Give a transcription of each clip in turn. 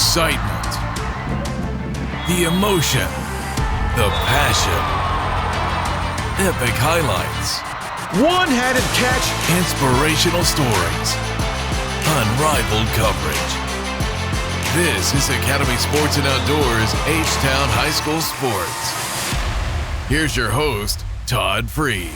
excitement, the emotion, the passion, epic highlights, one-handed catch, inspirational stories, unrivaled coverage. This is Academy Sports and Outdoors H-Town High School Sports. Here's your host, Todd Freed.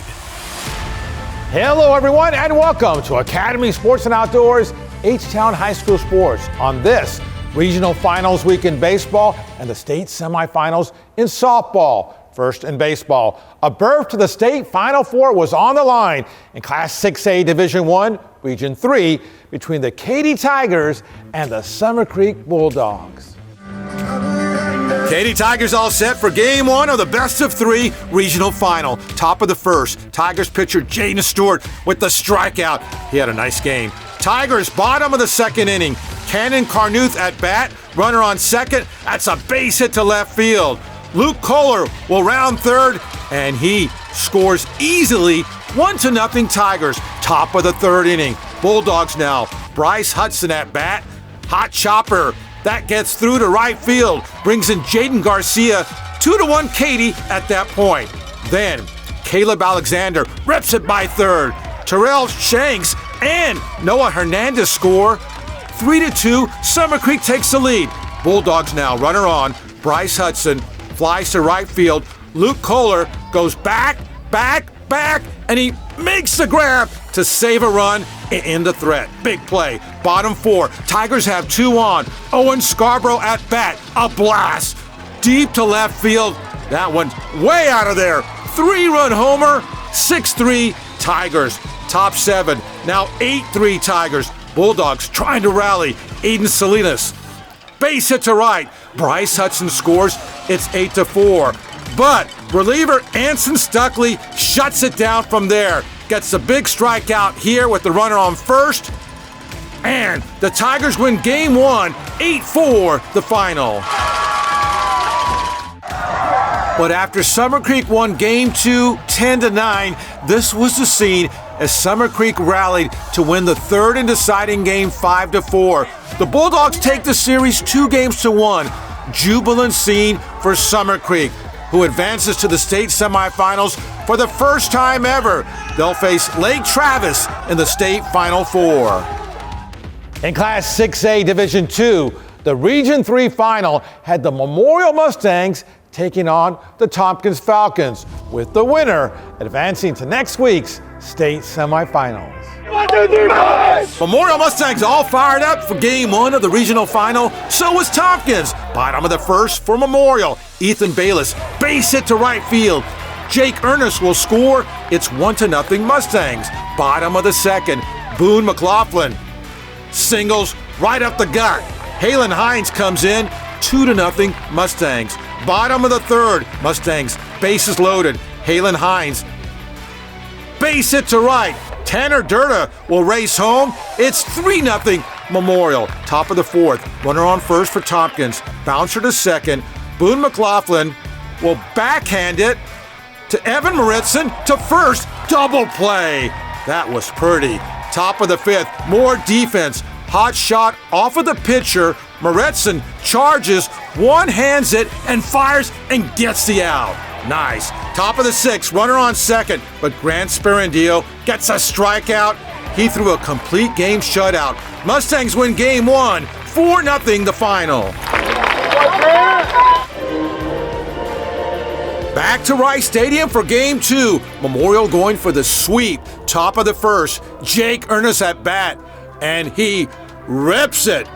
Hello, everyone, and welcome to Academy Sports and Outdoors H-Town High School Sports on this Regional Finals week in baseball and the state semifinals in softball. First in baseball, a berth to the state Final Four was on the line in Class 6A Division I, Region 3, between the Katy Tigers and the Summer Creek Bulldogs. Katy Tigers all set for game one of the best of three regional final. Top of the first, Tigers pitcher Jaden Stewart with the strikeout. He had a nice game. Tigers bottom of the second inning. Cannon Carnuth at bat, runner on second. That's a base hit to left field. Luke Kohler will round third, and he scores easily. 1-0 Tigers. Top of the third inning. Bulldogs now. Bryce Hudson at bat. Hot chopper. That gets through to right field. Brings in Jaden Garcia. 2-1 Katy at that point. Then Caleb Alexander rips it by third. Terrell Shanks and Noah Hernandez score. 3-2. Summer Creek takes the lead. Bulldogs now. Runner on. Bryce Hudson flies to right field. Luke Kohler goes back, and he makes the grab to save a run and end the threat. Big play. Bottom four. Tigers have two on. Owen Scarborough at bat. A blast. Deep to left field. That one's way out of there. 3-run homer. 6-3 Tigers. Top seven. Now 8-3 Tigers. Bulldogs trying to rally. Aiden Salinas. Base hit to right. Bryce Hudson scores. It's 8-4. But reliever Anson Stuckley shuts it down from there. Gets a big strikeout here with the runner on first. And the Tigers win game one, 8-4 the final. But after Summer Creek won game two, 10-9, this was the scene as Summer Creek rallied to win the third and deciding game 5-4. The Bulldogs take the series 2-1. Jubilant scene for Summer Creek, who advances to the state semifinals for the first time ever. They'll face Lake Travis in the state Final Four. In Class 6A Division II, the Region 3 final had the Memorial Mustangs taking on the Tompkins Falcons, with the winner advancing to next week's state semifinals. 1, 2, 3, 4! Memorial Mustangs all fired up for game one of the regional final. So was Tompkins. Bottom of the first for Memorial. Ethan Bayless, base hit to right field. Jake Ernest will score. It's 1-0 Mustangs. Bottom of the second, Boone McLaughlin singles right up the gut. Halen Hines comes in. 2-0 Mustangs. Bottom of the third, Mustangs, bases loaded. Halen Hines, base hit to right. Tanner Durda will race home. It's 3-0 Memorial. Top of the fourth, runner on first for Tompkins. Bouncer to second. Boone McLaughlin will backhand it to Evan Moritzen to first. Double play. That was pretty. Top of the fifth, more defense. Hot shot off of the pitcher. Moritzen charges, one-hands it, and fires and gets the out. Nice. Top of the sixth, runner on second, but Grant Sparandio gets a strikeout. He threw a complete game shutout. Mustangs win game one, 4-0 the final. Back to Rice Stadium for game two. Memorial going for the sweep. Top of the first, Jake Ernest at bat, and he rips it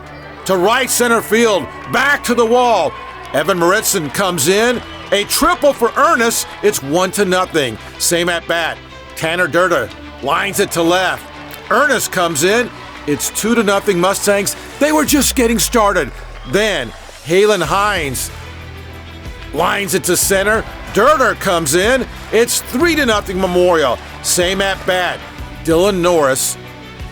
to right center field, back to the wall. Evan Moritzen comes in. A triple for Ernest. It's 1-0. Same at bat. Tanner Durda lines it to left. Ernest comes in. It's 2-0 Mustangs. They were just getting started. Then Halen Hines lines it to center. Durda comes in. It's 3-0 Memorial. Same at bat. Dylan Norris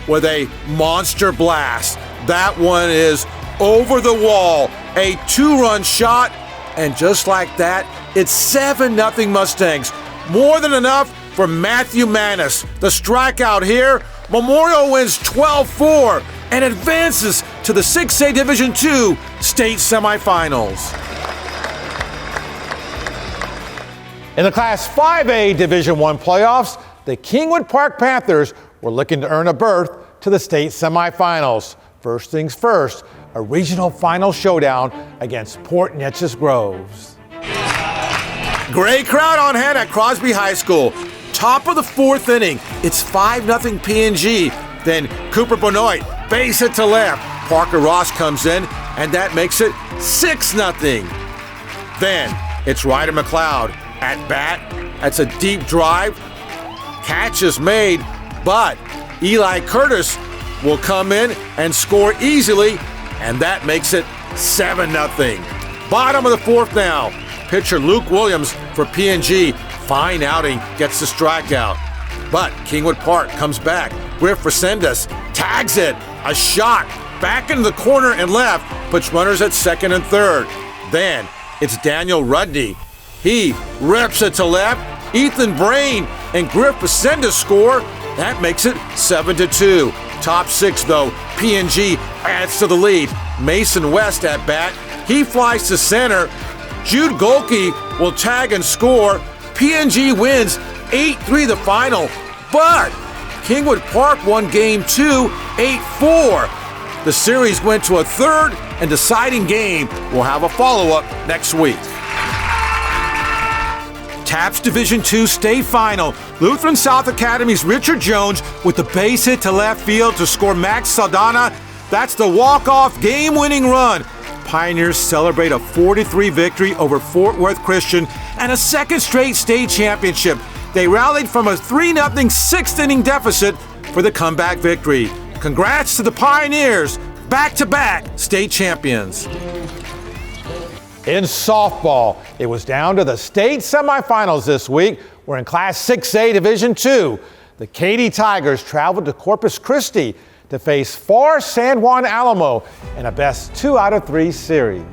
with a monster blast. That one is over the wall. A 2-run shot, and just like that, it's 7-0 Mustangs. More than enough for Matthew Manis. The strikeout here. Memorial wins 12-4 and advances to the 6A Division II state semifinals. In the Class 5A Division I playoffs, the Kingwood Park Panthers were looking to earn a berth to the state semifinals. First things first, a regional final showdown against Port Neches Groves. Great crowd on hand at Crosby High School. Top of the fourth inning, it's 5-0 P&G. Then Cooper Benoit, base hit to left. Parker Ross comes in, and that makes it 6-0. Then it's Ryder McLeod at bat. That's a deep drive. Catch is made, but Eli Curtis will come in and score easily, and that makes it 7-0. Bottom of the fourth now. Pitcher Luke Williams for P&G. Fine outing, gets the strikeout. But Kingwood Park comes back. Griff Resendez tags it. A shot back into the corner and left, puts runners at second and third. Then it's Daniel Rudney. He rips it to left. Ethan Brain and Griff Resendez score. That makes it 7-2. Top six, though. P&G adds to the lead. Mason West at bat. He flies to center. Jude Golke will tag and score. P&G wins 8-3 the final. But Kingwood Park won Game 2, 8-4. The series went to a third and deciding game. We'll have a follow-up next week. TAPS Division II state final. Lutheran South Academy's Richard Jones with the base hit to left field to score Max Saldana. That's the walk-off game-winning run. Pioneers celebrate a 4-3 victory over Fort Worth Christian and a second straight state championship. They rallied from a 3-0 sixth-inning deficit for the comeback victory. Congrats to the Pioneers, back-to-back state champions. In softball, it was down to the state semifinals this week. We're in Class 6A Division II. The Katy Tigers traveled to Corpus Christi to face FAR San Juan Alamo in a best 2-out-of-3 series.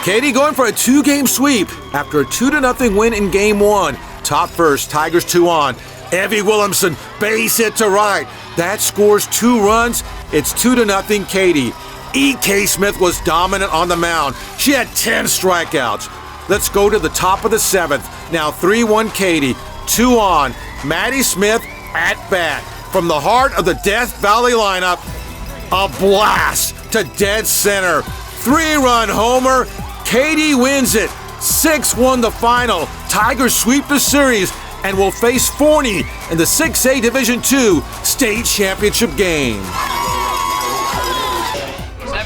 Katy going for a two-game sweep after a 2-0 win in Game 1. Top first, Tigers 2 on. Evie Williamson, base hit to right. That scores 2 runs. It's 2-0 Katy. E.K. Smith was dominant on the mound. She had 10 strikeouts. Let's go to the top of the 7th. Now 3-1 Katy. 2 on. Maddie Smith at bat. From the heart of the Death Valley lineup, a blast to dead center. 3-run homer. Katy wins it. 6-1 the final. Tigers sweep the series and will face Forney in the 6A Division II state championship game.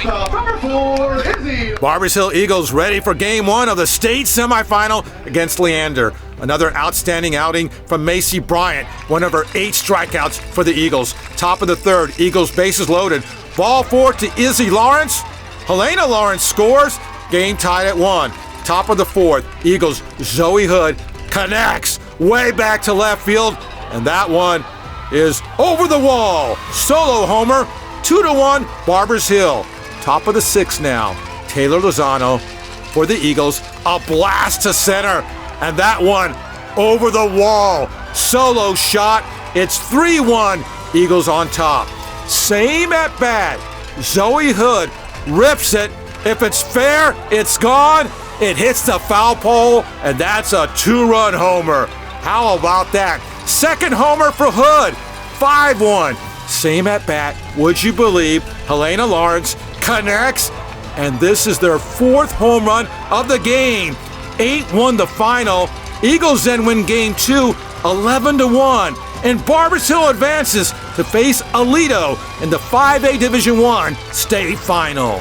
Number 4, Izzy. Barbers Hill Eagles ready for Game 1 of the state semifinal against Leander. Another outstanding outing from Macy Bryant, one of her 8 strikeouts for the Eagles. Top of the 3rd, Eagles bases loaded. Ball 4 to Izzy Lawrence. Helena Lawrence scores. Game tied at 1. Top of the 4th, Eagles Zoe Hood connects way back to left field, and that one is over the wall. Solo homer, 2-1 Barbers Hill. Top of the 6th now, Taylor Lozano for the Eagles. A blast to center, and that one over the wall. Solo shot. It's 3-1 Eagles on top. Same at bat. Zoe Hood rips it. If it's fair, it's gone. It hits the foul pole, and that's a 2-run homer. How about that? Second homer for Hood. 5-1. Same at bat. Would you believe? Helena Lawrence connects, and this is their 4th home run of the game. 8-1 the final. Eagles then win Game 2, 11-1. And Barbers Hill advances to face Aledo in the 5A Division I state final.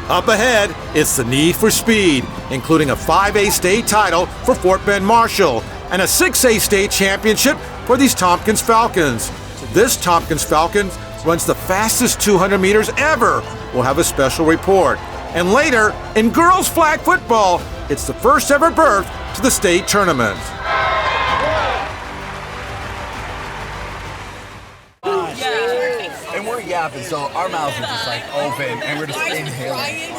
Up ahead, it's the need for speed, including a 5A state title for Fort Bend Marshall and a 6A state championship for these Tompkins Falcons. This Tompkins Falcon runs the fastest 200 meters ever. We'll have a special report. And later, in girls flag football, it's the first ever berth to the state tournament. And we're yapping, so our mouths are just like open, and we're just inhaling.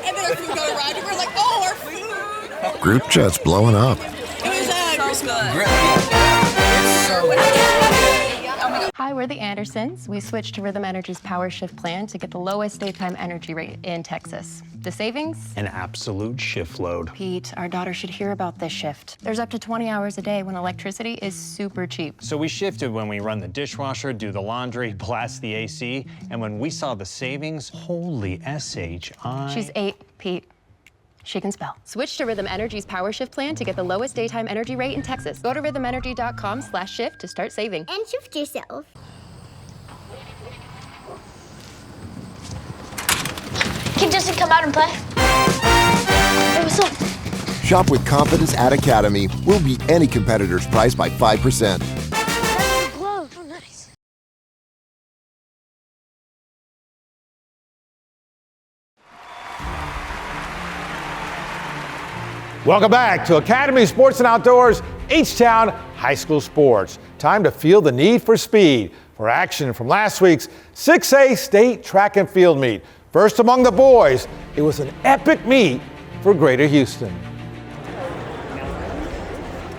And then our food got arrived, and we're like, oh, our food. Group chat's blowing up. It was So good. It's so good. Oh my God. Hi, we're the Andersons. We switched to Rhythm Energy's Power Shift plan to get the lowest daytime energy rate in Texas. The savings? An absolute shift load. Pete, our daughter should hear about this shift. There's up to 20 hours a day when electricity is super cheap. So we shifted when we run the dishwasher, do the laundry, blast the AC, and when we saw the savings, holy S-H-I... She's 8, Pete. She can spell. Switch to Rhythm Energy's Power Shift plan to get the lowest daytime energy rate in Texas. Go to rhythmenergy.com/shift to start saving. And shift yourself. Can Justin come out and play? Hey, what's up? Shop with confidence at Academy. We'll beat any competitor's price by 5%. That's the glove. Oh, nice. Welcome back to Academy Sports and Outdoors, H-Town High School Sports. Time to feel the need for speed for action from last week's 6A State Track and Field meet. First among the boys, it was an epic meet for Greater Houston.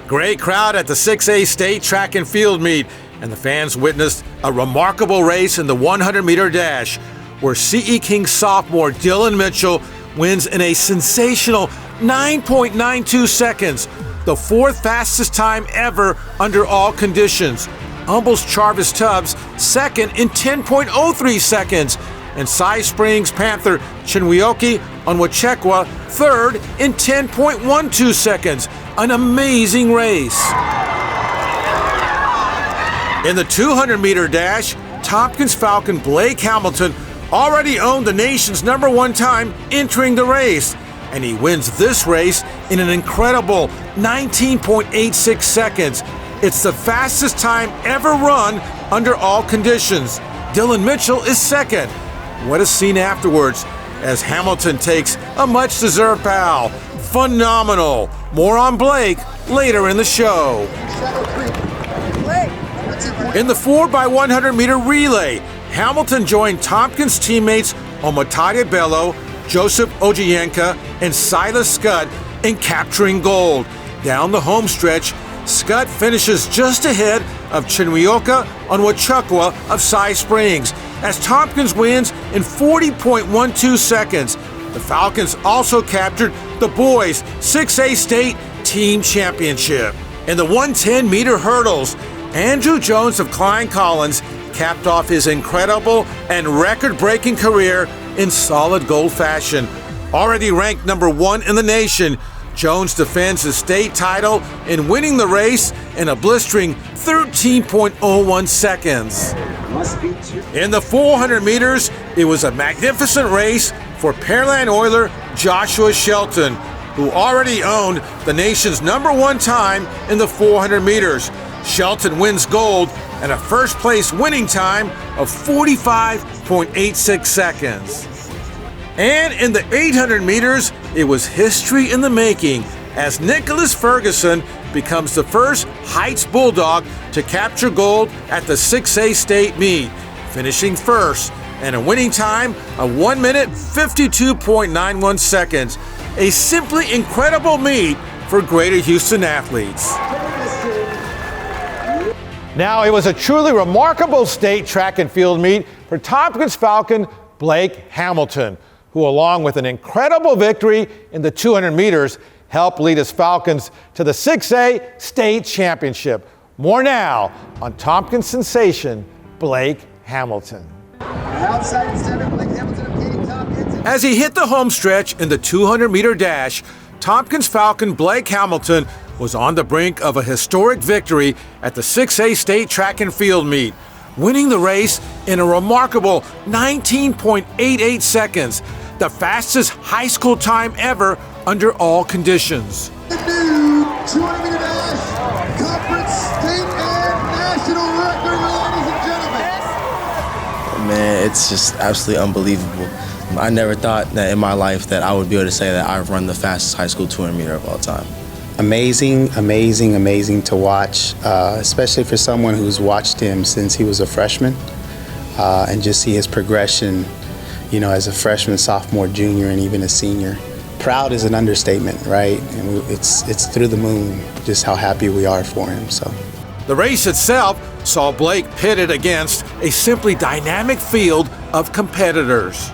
Great crowd at the 6A State Track and Field meet, and the fans witnessed a remarkable race in the 100-meter dash, where CE King sophomore Dylan Mitchell wins in a sensational 9.92 seconds, the fourth fastest time ever under all conditions. Humbol's Jarvis Tubbs second in 10.03 seconds, and Cy Springs Panther Chinweoki Onwachekwa third in 10.12 seconds. An amazing race. In the 200-meter dash, Tompkins Falcon Blake Hamilton already owned the nation's #1 time entering the race, and he wins this race in an incredible 19.86 seconds. It's the fastest time ever run under all conditions. Dylan Mitchell is second. What a scene afterwards as Hamilton takes a much-deserved bow. Phenomenal. More on Blake later in the show. In the 4x100-meter relay, Hamilton joined Tompkins teammates Omatade Bello, Joseph Ojienka, and Silas Scott in capturing gold. Down the home stretch, Scott finishes just ahead of Chinweoka Onwachekwa of Cy Springs, as Tompkins wins in 40.12 seconds. The Falcons also captured the boys' 6A State Team Championship. In the 110-meter hurdles, Andrew Jones of Klein Collins capped off his incredible and record-breaking career in solid gold fashion. Already ranked #1 in the nation, Jones defends his state title in winning the race in a blistering 13.01 seconds. In the 400 meters, it was a magnificent race for Pearland Oiler Joshua Shelton, who already owned the nation's #1 time in the 400 meters. Shelton wins gold and a first-place winning time of 45.86 seconds. And in the 800 meters, it was history in the making, as Nicholas Ferguson becomes the first Heights Bulldog to capture gold at the 6A State meet, finishing first and a winning time of 1 minute 52.91 seconds. A simply incredible meet for Greater Houston athletes. Now, it was a truly remarkable state track and field meet for Tompkins Falcon Blake Hamilton, who, along with an incredible victory in the 200 meters, helped lead his Falcons to the 6A State Championship. More now on Tompkins sensation Blake Hamilton. As he hit the home stretch in the 200-meter dash, Tompkins Falcon Blake Hamilton was on the brink of a historic victory at the 6A State Track and Field meet, winning the race in a remarkable 19.88 seconds, the fastest high school time ever under all conditions. The new 200-meter dash, conference, state, and national record, ladies and gentlemen. Man, it's just absolutely unbelievable. I never thought that in my life that I would be able to say that I've run the fastest high school 200 meter of all time. Amazing, amazing, amazing to watch, especially for someone who's watched him since he was a freshman, and just see his progression, you know, as a freshman, sophomore, junior, and even a senior. Proud is an understatement, right? And it's through the moon just how happy we are for him. So. The race itself saw Blake pitted against a simply dynamic field of competitors.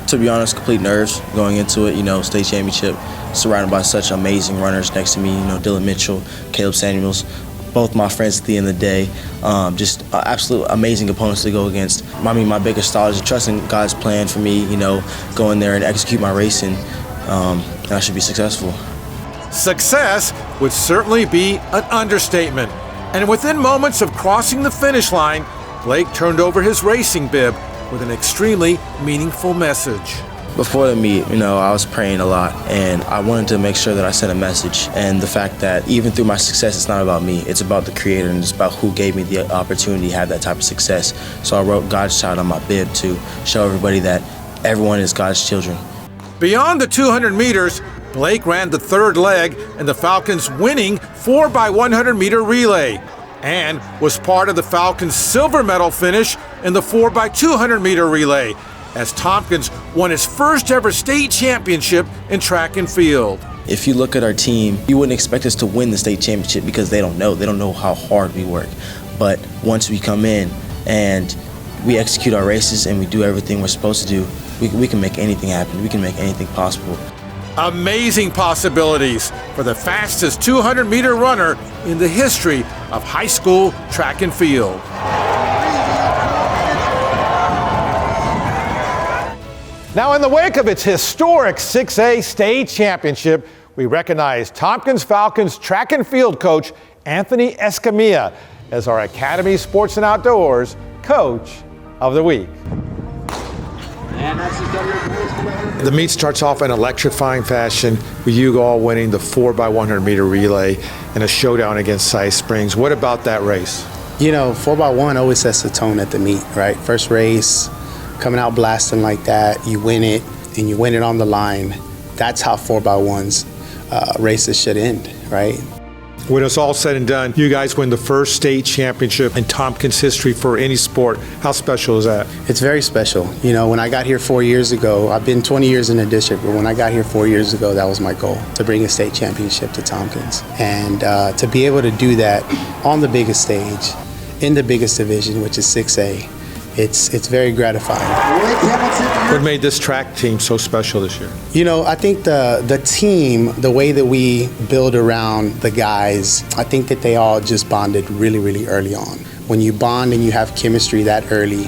To be honest, complete nerves going into it, state championship, surrounded by such amazing runners next to me, Dylan Mitchell, Caleb Samuels, both my friends at the end of the day. Just absolute amazing opponents to go against. My biggest thought is trusting God's plan for me, go in there and execute my racing, and I should be successful. Success would certainly be an understatement. And within moments of crossing the finish line, Blake turned over his racing bib with an extremely meaningful message. Before the meet, I was praying a lot, and I wanted to make sure that I sent a message. And the fact that even through my success, it's not about me. It's about the Creator, and it's about who gave me the opportunity to have that type of success. So I wrote God's child on my bib to show everybody that everyone is God's children. Beyond the 200 meters, Blake ran the third leg in the Falcons' winning 4x100 meter relay and was part of the Falcons' silver medal finish in the 4x200 meter relay as Tompkins won his first ever state championship in track and field. If you look at our team, you wouldn't expect us to win the state championship because they don't know how hard we work. But once we come in and we execute our races and we do everything we're supposed to do, we can make anything happen. We can make anything possible. Amazing possibilities for the fastest 200-meter runner in the history of high school track and field. Now, in the wake of its historic 6A state championship, we recognize Tompkins Falcons track and field coach Anthony Escamilla as our Academy Sports and Outdoors Coach of the Week. The meet starts off in electrifying fashion with you all winning the 4x100 meter relay in a showdown against Sice Springs. What about that race? 4x1 always sets the tone at the meet, right? First race, coming out blasting like that, you win it, and you win it on the line. That's how 4x1's races should end, right? When it's all said and done, you guys win the first state championship in Tompkins history for any sport. How special is that? It's very special. When I got here 4 years ago, I've been 20 years in the district, but when I got here 4 years ago, that was my goal, to bring a state championship to Tompkins. And to be able to do that on the biggest stage, in the biggest division, which is 6A, it's very gratifying. What made this track team so special this year? I think the team, the way that we build around the guys, I think that they all just bonded really, really early on. When you bond and you have chemistry that early,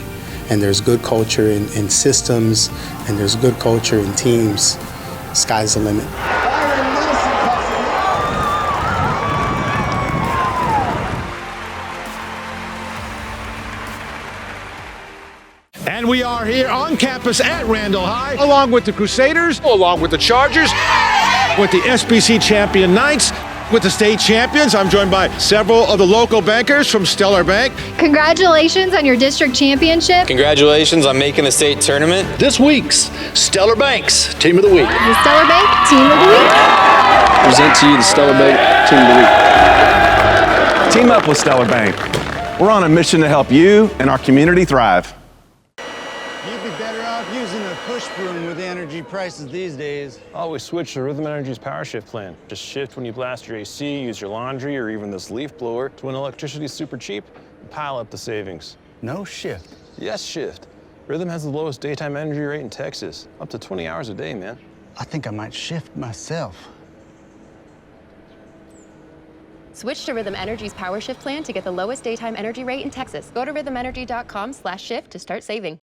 and there's good culture in systems, and there's good culture in teams, sky's the limit. And we are here on campus at Randall High, along with the Crusaders, along with the Chargers, with the SBC champion Knights, with the state champions. I'm joined by several of the local bankers from Stellar Bank. Congratulations on your district championship. Congratulations on making the state tournament. This week's Stellar Bank's Team of the Week. The Stellar Bank Team of the Week. Present to you the Stellar Bank Team of the Week. Team up with Stellar Bank. We're on a mission to help you and our community thrive. Broom with the energy prices these days. Always switch to Rhythm Energy's Power Shift plan. Just shift when you blast your AC, use your laundry, or even this leaf blower. So when electricity's super cheap, pile up the savings. No shift. Yes, shift. Rhythm has the lowest daytime energy rate in Texas. Up to 20 hours a day, man. I think I might shift myself. Switch to Rhythm Energy's Power Shift plan to get the lowest daytime energy rate in Texas. Go to rhythmenergy.com/shift to start saving.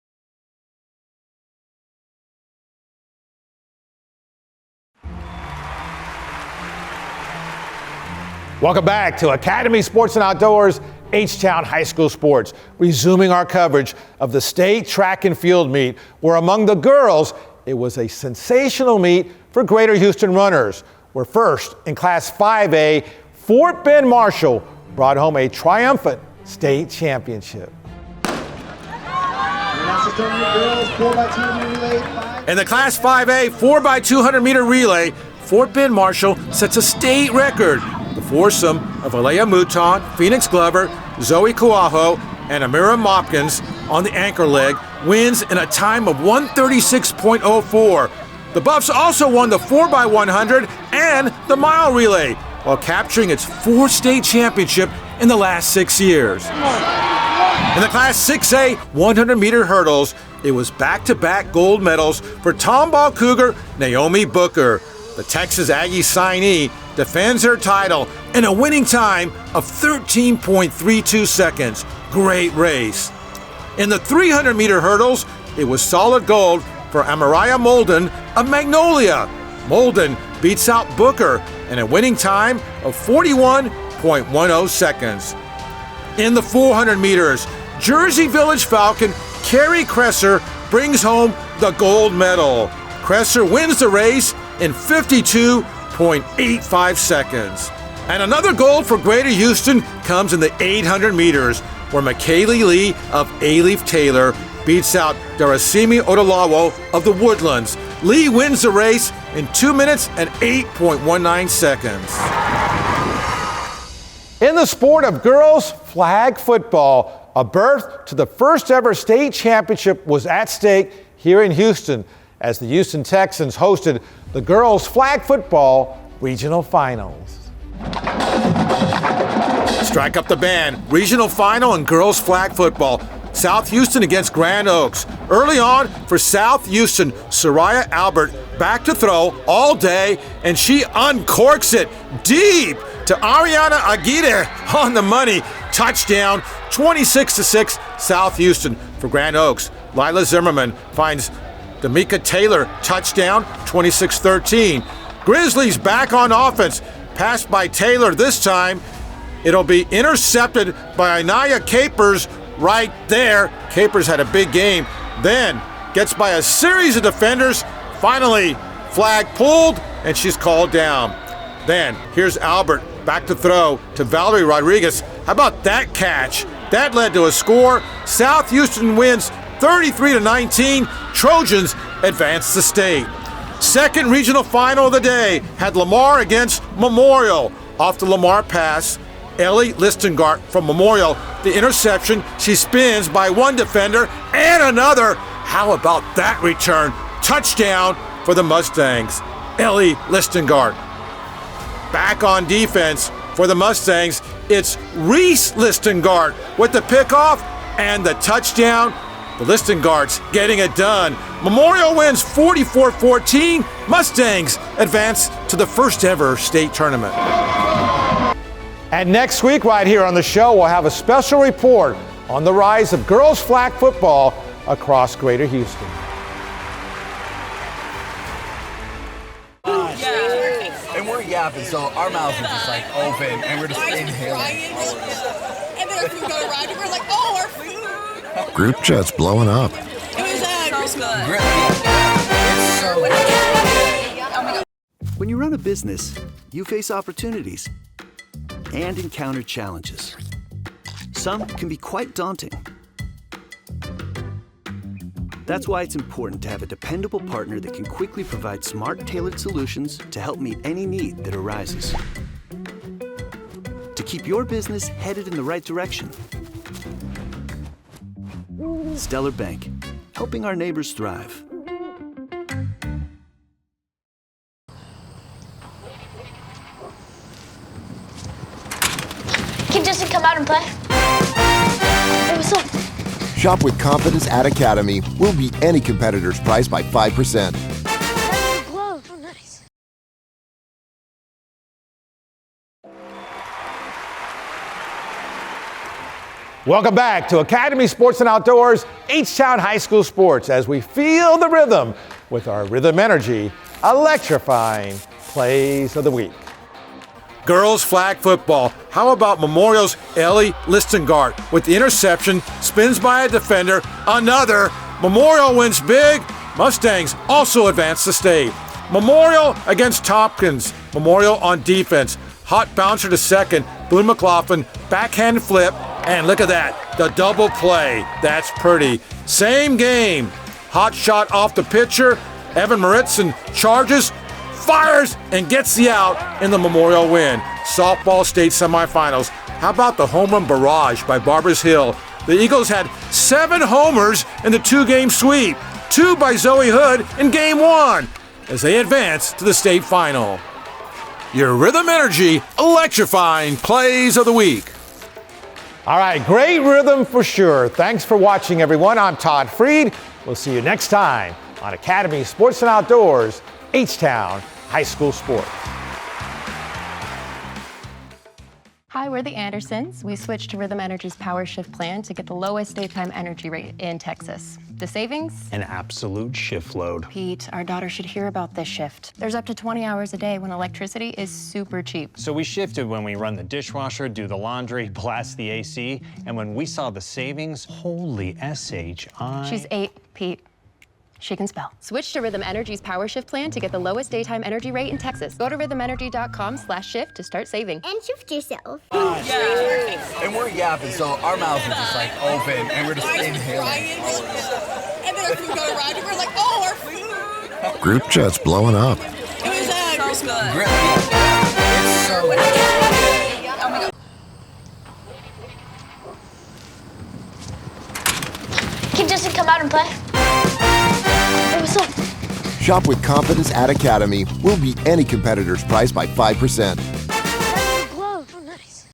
Welcome back to Academy Sports and Outdoors, H-Town High School Sports. Resuming our coverage of the state track and field meet, where among the girls, it was a sensational meet for Greater Houston runners, where first in Class 5A, Fort Bend Marshall brought home a triumphant state championship. In the Class 5A 4x200 meter relay, Fort Bend Marshall sets a state record. The foursome of Alea Mouton, Phoenix Glover, Zoe Kuaho, and Amira Mopkins on the anchor leg wins in a time of 1:36.04. The Buffs also won the 4x100 and the mile relay, while capturing its fourth state championship in the last 6 years. In the Class 6A 100-meter hurdles, it was back-to-back gold medals for Tomball Cougar Naomi Booker. The Texas Aggie signee defends her title in a winning time of 13.32 seconds. Great race. In the 300-meter hurdles, it was solid gold for Amariah Molden of Magnolia. Molden beats out Booker in a winning time of 41.10 seconds. In the 400 meters, Jersey Village Falcon Carrie Kresser brings home the gold medal. Kresser wins the race in 52.85 seconds. And another gold for Greater Houston comes in the 800 meters, where McKaylee Lee of A-Leaf Taylor beats out Darasimi Odolawo of the Woodlands. Lee wins the race in 2 minutes and 8.19 seconds. In the sport of girls flag football, a berth to the first ever state championship was at stake here in Houston as the Houston Texans hosted the girls flag football regional finals. Strike up the band. Regional final in girls flag football. South Houston against Grand Oaks. Early on for South Houston, Soraya Albert back to throw all day, and she uncorks it deep to Ariana Aguirre on the money. Touchdown, 26-6 South Houston. For Grand Oaks, Lila Zimmerman finds D'Amica Taylor, touchdown, 26-13. Grizzlies back on offense. Passed by Taylor this time. It'll be intercepted by Anaya Capers right there. Capers had a big game. Then gets by a series of defenders. Finally, flag pulled, and she's called down. Then here's Albert back to throw to Valerie Rodriguez. How about that catch? That led to a score. South Houston wins 33-19. Trojans advance the state. Second regional final of the day had Lamar against Memorial. Off the Lamar pass, Ellie Listengart from Memorial. The interception, she spins by one defender and another. How about that return? Touchdown for the Mustangs. Ellie Listengart. Back on defense for the Mustangs, it's Reese Listengart with the pickoff and the touchdown. The Listengarts getting it done. Memorial wins 44-14. Mustangs advance to the first ever state tournament. And next week, right here on the show, we'll have a special report on the rise of girls flag football across Greater Houston. And we're yapping, so our mouths are just like open, and we're just inhaling. And then our food got arrived, and we're like, oh, our food. Group chat's blowing up. It was Christmas. When you run a business, you face opportunities and encounter challenges. Some can be quite daunting. That's why it's important to have a dependable partner that can quickly provide smart, tailored solutions to help meet any need that arises. To keep your business headed in the right direction. Stellar Bank, helping our neighbors thrive. Can Justin come out and play? It was so... Shop with confidence at Academy. We'll beat any competitor's price by 5%. Gloves. Oh, nice. Welcome back to Academy Sports and Outdoors, H-Town High School Sports, as we feel the rhythm with our Rhythm Energy electrifying plays of the week. Girls flag football. How about Memorial's Ellie Listengart with the interception, spins by a defender, another. Memorial wins big. Mustangs also advance the state. Memorial against Tompkins. Memorial on defense. Hot bouncer to second. Boone McLaughlin, backhand flip, and look at that, the double play. That's pretty. Same game. Hot shot off the pitcher. Evan Maritzen charges, fires, and gets the out in the Memorial win. Softball state semifinals. How about the home run barrage by Barbers Hill? The Eagles had 7 homers in the 2-game sweep, 2 by Zoe Hood in Game 1, as they advance to the state final. Your Rhythm Energy electrifying plays of the week. All right, great rhythm for sure. Thanks for watching, everyone. I'm Todd Freed. We'll see you next time on Academy Sports and Outdoors, H-Town High School Sports. Hi, we're the Andersons. We switched to Rhythm Energy's Power Shift plan to get the lowest daytime energy rate in Texas. The savings? An absolute shift load. Pete, our daughter should hear about this shift. There's up to 20 hours a day when electricity is super cheap. So we shifted when we run the dishwasher, do the laundry, blast the AC, and when we saw the savings, holy S-H-I... She's 8, Pete. She can spell. Switch to Rhythm Energy's Power Shift plan to get the lowest daytime energy rate in Texas. Go to rhythmenergy.com/shift to start saving. And shift yourself. And we're yapping, so our mouths are just like open, and we're just inhaling. And then our food got arrived, and we're like, oh, our food. Group chat's blowing up. It was so good. It's so good. Oh my God. Can Justin come out and play? It was so... Shop with confidence at Academy. We'll beat any competitor's price by 5%.